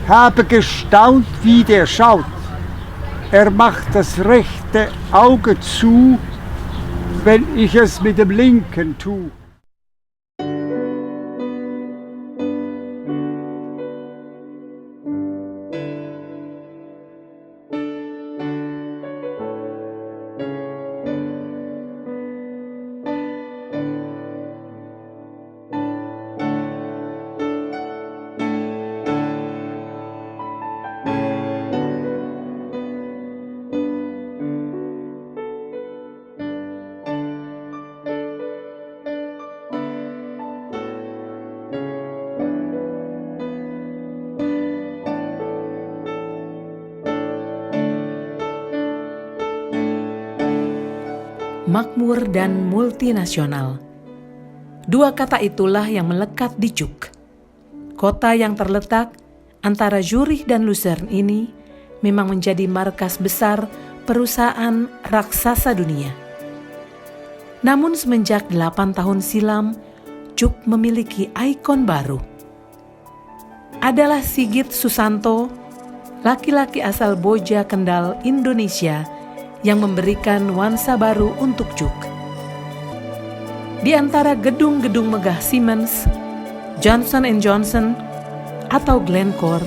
habe gestaunt, wie der schaut. Er macht das rechte Auge zu, wenn ich es mit dem linken tue. Makmur dan multinasional. Dua kata itulah yang melekat di Cuk. Kota yang terletak antara Zurich dan Lucerne ini memang menjadi markas besar perusahaan raksasa dunia. Namun semenjak 8 tahun silam, Cuk memiliki ikon baru. Adalah Sigit Susanto, laki-laki asal Boja Kendal, Indonesia, yang memberikan nuansa baru untuk Cuk. Di antara gedung-gedung megah Siemens, Johnson & Johnson, atau Glencore,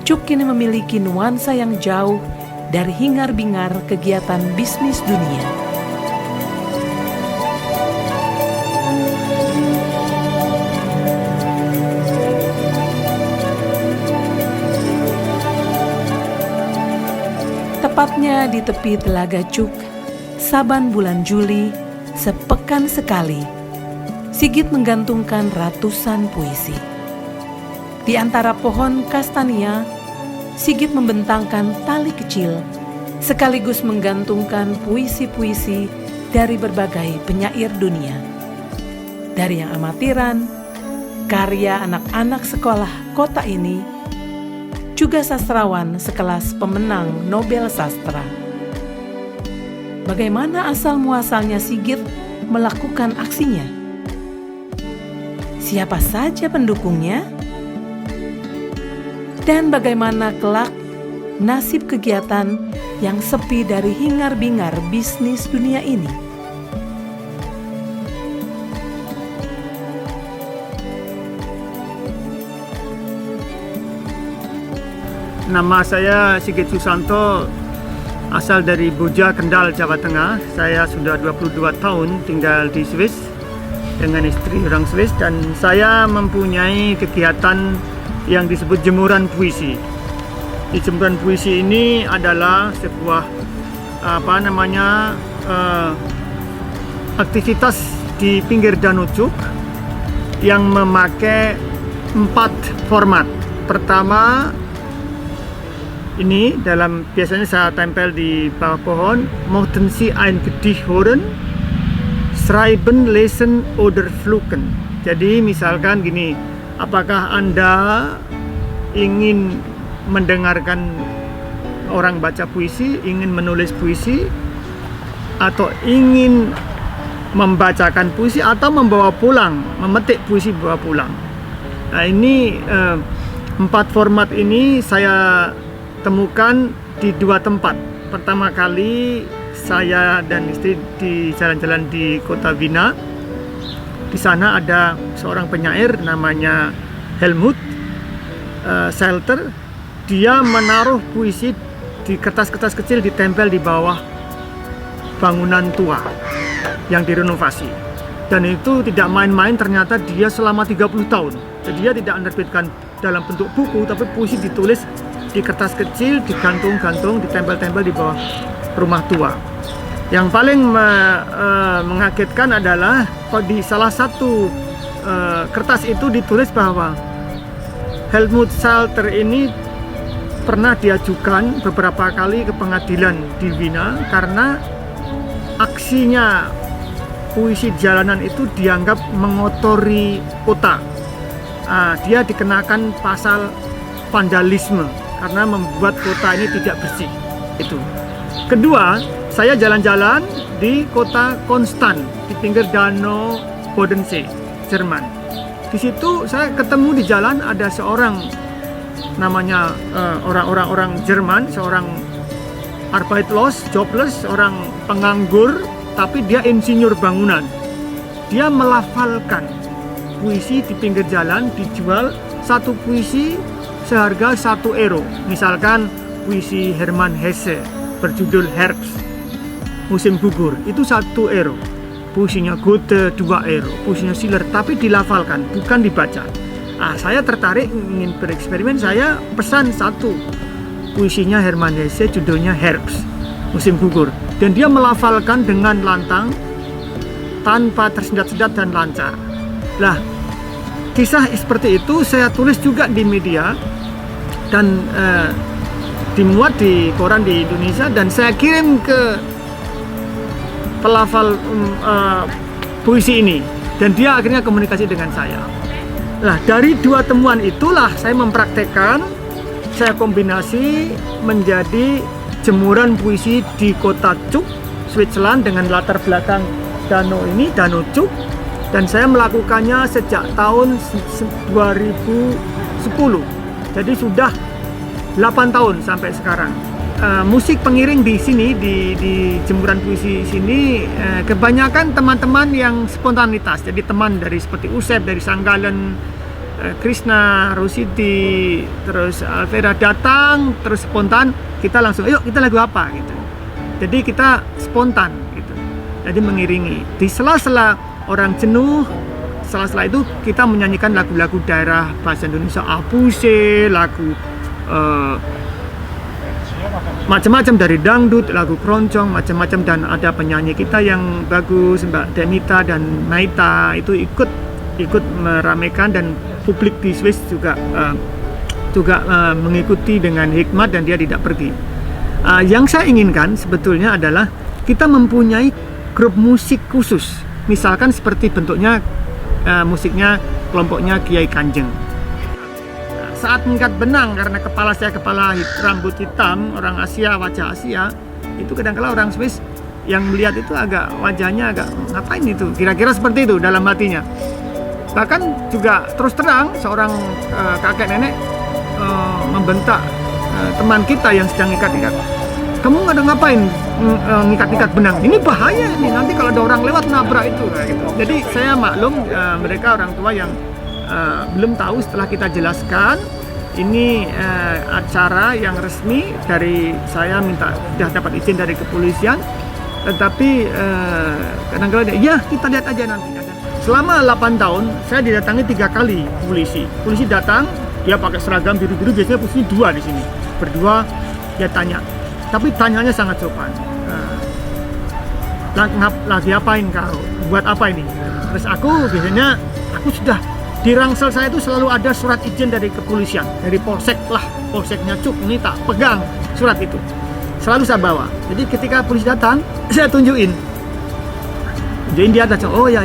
Cuk kini memiliki nuansa yang jauh dari hingar-bingar kegiatan bisnis dunia. Tepatnya di tepi Telaga Cuk, saban bulan Juli, sepekan sekali, Sigit menggantungkan ratusan puisi. Di antara pohon kastania, Sigit membentangkan tali kecil, sekaligus menggantungkan puisi-puisi dari berbagai penyair dunia. Dari yang amatiran, karya anak-anak sekolah kota ini, juga sastrawan sekelas pemenang Nobel Sastra. Bagaimana asal-muasalnya Sigit melakukan aksinya? Siapa saja pendukungnya? Dan bagaimana kelak nasib kegiatan yang sepi dari hingar-bingar bisnis dunia ini? Nama saya Sigit Susanto, asal dari Boja Kendal, Jawa Tengah. Saya sudah 22 tahun tinggal di Swiss dengan istri orang Swiss, dan saya mempunyai kegiatan yang disebut jemuran puisi. Di jemuran puisi ini adalah sebuah aktivitas di pinggir Danau Cuk yang memakai 4 format. Pertama, ini biasanya saya tempel di bawah pohon, Mochten Sie ein Gedicht hören, schreiben, lesen oder fluchen. Jadi misalkan gini, apakah Anda ingin mendengarkan orang baca puisi, ingin menulis puisi, atau ingin membacakan puisi, atau membawa pulang, memetik puisi bawa pulang. Nah, ini 4 format ini saya temukan di 2 tempat. Pertama kali saya dan istri di jalan-jalan di kota Wina. Di sana ada seorang penyair namanya Helmut Selter. Dia menaruh puisi di kertas-kertas kecil, ditempel di bawah bangunan tua yang direnovasi. Dan itu tidak main-main, ternyata dia selama 30 tahun. Jadi dia tidak menerbitkan dalam bentuk buku, tapi puisi ditulis di kertas kecil, digantung-gantung, ditempel-tempel di bawah rumah tua. Yang paling mengagetkan adalah di salah satu kertas itu ditulis bahwa Helmut Salter ini pernah diajukan beberapa kali ke pengadilan di Wina karena aksinya puisi jalanan itu dianggap mengotori kota. Dia dikenakan pasal vandalisme karena membuat kota ini tidak bersih. Itu. Kedua, saya jalan-jalan di kota Konstan di pinggir Danau Bodensee, Jerman. Di situ saya ketemu di jalan ada seorang namanya orang Jerman, seorang arbeitslos, jobless, orang penganggur, tapi dia insinyur bangunan. Dia melafalkan puisi di pinggir jalan, dijual satu puisi seharga 1 euro. Misalkan puisi Hermann Hesse berjudul Herbst, musim gugur, itu 1 euro. Puisinya Goethe 2 euro, puisinya Schiller, tapi dilafalkan, bukan dibaca. Saya tertarik ingin bereksperimen, saya pesan satu puisinya Hermann Hesse, judulnya Herbst, musim gugur, dan dia melafalkan dengan lantang tanpa tersendat-sendat dan lancar. Nah, kisah seperti itu saya tulis juga di media dan dimuat di koran di Indonesia, dan saya kirim ke pelafal puisi ini, dan dia akhirnya komunikasi dengan saya. Nah, dari 2 temuan itulah saya mempraktekkan, saya kombinasi menjadi jemuran puisi di kota Cuk, Switzerland, dengan latar belakang danau ini, Danau Cuk, dan saya melakukannya sejak tahun 2010. Jadi sudah 8 tahun sampai sekarang. Musik pengiring di sini, di jemuran puisi sini, kebanyakan teman-teman yang spontanitas. Jadi teman dari seperti Usep, dari Sanggalen, Krishna, Rosidi, terus Alvera datang, terus spontan, kita langsung, ayo kita lagu apa gitu. Jadi kita spontan gitu. Jadi mengiringi. Di sela-sela orang jenuh, sela-sela itu kita menyanyikan lagu-lagu daerah bahasa Indonesia, Apuse, lagu macam-macam, dari dangdut, lagu keroncong, macam-macam, dan ada penyanyi kita yang bagus, Mbak Demita dan Maita, itu ikut meramaikan, dan publik di Swiss juga mengikuti dengan hikmat, dan dia tidak pergi. Yang saya inginkan sebetulnya adalah kita mempunyai grup musik khusus, misalkan seperti bentuknya musiknya kelompoknya Kiai Kanjeng. Saat mengikat benang, karena kepala saya rambut hitam, orang Asia, wajah Asia, itu kadang-kala orang Swiss yang melihat itu wajahnya agak ngapain itu, kira-kira seperti itu dalam hatinya. Bahkan juga terus terang seorang kakek nenek membentak teman kita yang sedang ikat-ikat, kamu ada ngapain ngikat-ikat benang, ini bahaya, ini nanti kalau ada orang lewat nabrak itu, gitu. Jadi saya maklum mereka orang tua yang belum tahu. Setelah kita jelaskan, ini acara yang resmi dari saya, sudah dapat izin dari kepolisian, tetapi kadang-kadang ya kita lihat aja nanti. Selama 8 tahun saya didatangi 3 kali polisi datang, dia pakai seragam biru-biru, biasanya polisi 2 di sini, berdua, dia tanya, tapi tanyanya sangat sopan. Lagi apain kau? Buat apa ini? Terus aku sudah di ransel saya itu selalu ada surat izin dari kepolisian, dari polsek lah, polseknya Cuk, ini tak pegang surat itu, selalu saya bawa. Jadi ketika polisi datang, saya tunjukin dia datang, oh ya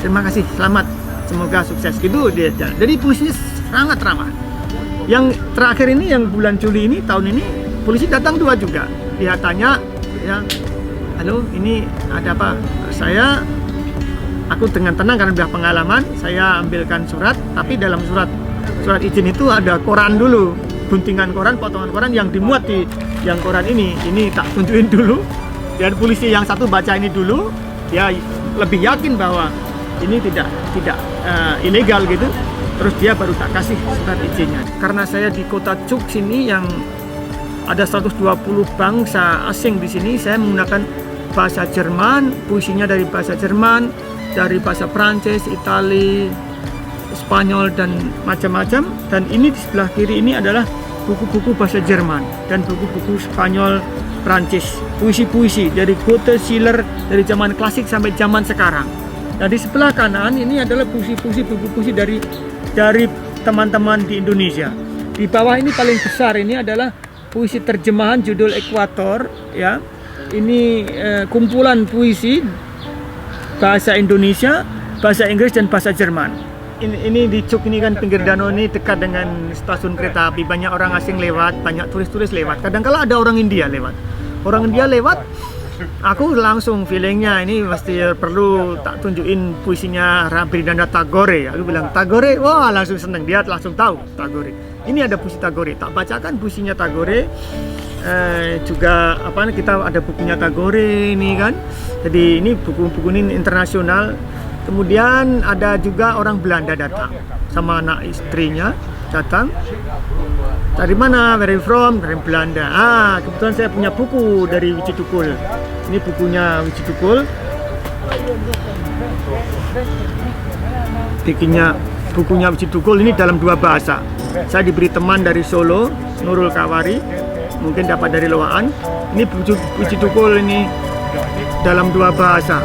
terima kasih, selamat, semoga sukses, gitu dia. Jadi polisi sangat ramah. Yang terakhir ini, yang bulan Juli ini, tahun ini, polisi datang 2 juga. Dia tanya, ya, halo, ini ada apa? Aku dengan tenang karena sudah pengalaman, saya ambilkan surat, tapi dalam surat izin itu ada koran dulu, guntingan koran, potongan koran yang dimuat di yang koran ini tak tunjukin dulu. Dan polisi yang satu baca ini dulu, dia lebih yakin bahwa ini tidak ilegal gitu. Terus dia baru tak kasih surat izinnya. Karena saya di kota Cuk sini yang ada 120 bangsa asing di sini, saya menggunakan bahasa Jerman, puisinya dari bahasa Jerman, dari bahasa Prancis, Itali, Spanyol, dan macam-macam. Dan ini di sebelah kiri ini adalah buku-buku bahasa Jerman dan buku-buku Spanyol, Prancis, puisi-puisi dari Goethe, Schiller, dari zaman klasik sampai zaman sekarang. Nah, di sebelah kanan ini adalah puisi-puisi, buku-puisi dari teman-teman di Indonesia. Di bawah ini paling besar ini adalah puisi terjemahan judul Ekuator, ya. Ini kumpulan puisi bahasa Indonesia, bahasa Inggris, dan bahasa Jerman. Ini di Cuk ini kan pinggir danau ini, dekat dengan stasiun kereta api. Banyak orang asing lewat, banyak turis-turis lewat. Kadang-kala ada orang India lewat. Aku langsung feelingnya ini pasti perlu tak tunjukin puisinya Rabindranath Tagore. Aku bilang Tagore, wah langsung seneng, dia langsung tahu Tagore. ini ada puisi Tagore, tak bacakan puisinya Tagore. Juga kita ada bukunya Tagore ini kan. Jadi ini buku-buku ini internasional. Kemudian ada juga orang Belanda datang sama anak istrinya datang. Dari mana? Where are you from? Dari Belanda. Kebetulan saya punya buku dari Wiji Tukul. Ini bukunya Wiji Tukul. Bukunya Wiji Tukul ini dalam 2 bahasa. Saya diberi teman dari Solo, Nurul Kawari, mungkin dapat dari Loaan. Ini Wiji Tukul ini dalam 2 bahasa.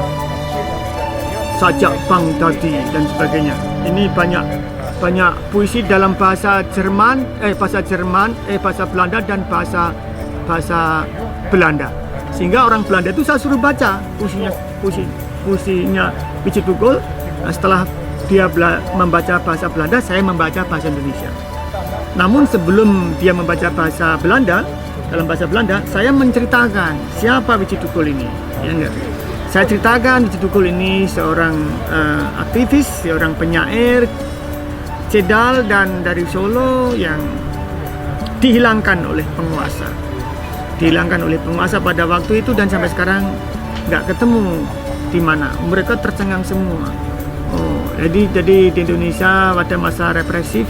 Sajak Bang Dadi dan sebagainya. Ini banyak puisi dalam bahasa Belanda dan bahasa Belanda. Sehingga orang Belanda itu saya suruh baca puisinya Wiji Tukul. Setelah dia membaca bahasa Belanda, saya membaca bahasa Indonesia. Namun sebelum dia membaca bahasa Belanda, dalam bahasa Belanda, saya menceritakan siapa Wiji Tukul ini. Saya ceritakan Wiji Tukul ini seorang aktivis, seorang penyair Cedal dan dari Solo yang dihilangkan oleh penguasa. Dihilangkan oleh penguasa pada waktu itu dan sampai sekarang nggak ketemu di mana. Mereka tercengang semua. Jadi di Indonesia pada masa represif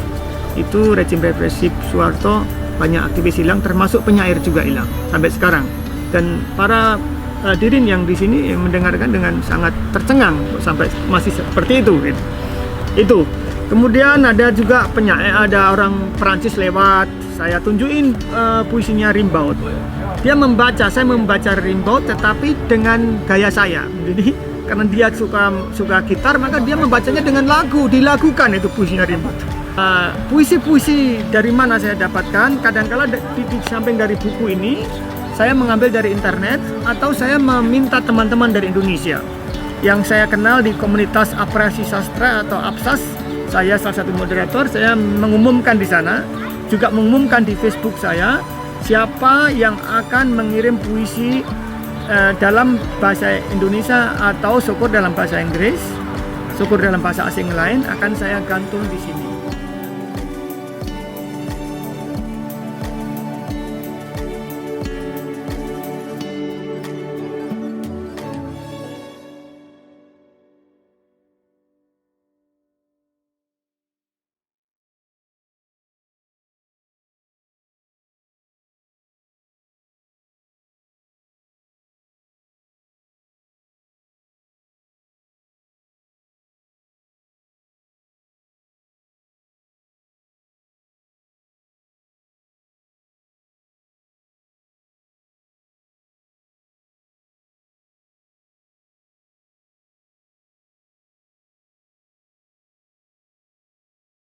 itu rejim represif Soeharto banyak aktivis hilang, termasuk penyair juga hilang sampai sekarang. Dan para hadirin yang di sini mendengarkan dengan sangat tercengang sampai masih seperti itu. Itu. Kemudian ada juga penyair, ada orang Perancis lewat, saya tunjukin puisinya Rimbaud. Dia membaca, saya membaca Rimbaud tetapi dengan gaya saya. Jadi karena dia suka gitar, maka dia membacanya dengan lagu, dilagukan itu puisinya Rimbaud. Puisi-puisi dari mana saya dapatkan? Kadang-kala di samping dari buku ini, saya mengambil dari internet atau saya meminta teman-teman dari Indonesia yang saya kenal di komunitas apresiasi sastra atau APSAS. Saya salah satu moderator, saya mengumumkan di sana, juga mengumumkan di Facebook saya, siapa yang akan mengirim puisi dalam bahasa Indonesia atau syukur dalam bahasa Inggris, syukur dalam bahasa asing lain, akan saya gantung di sini.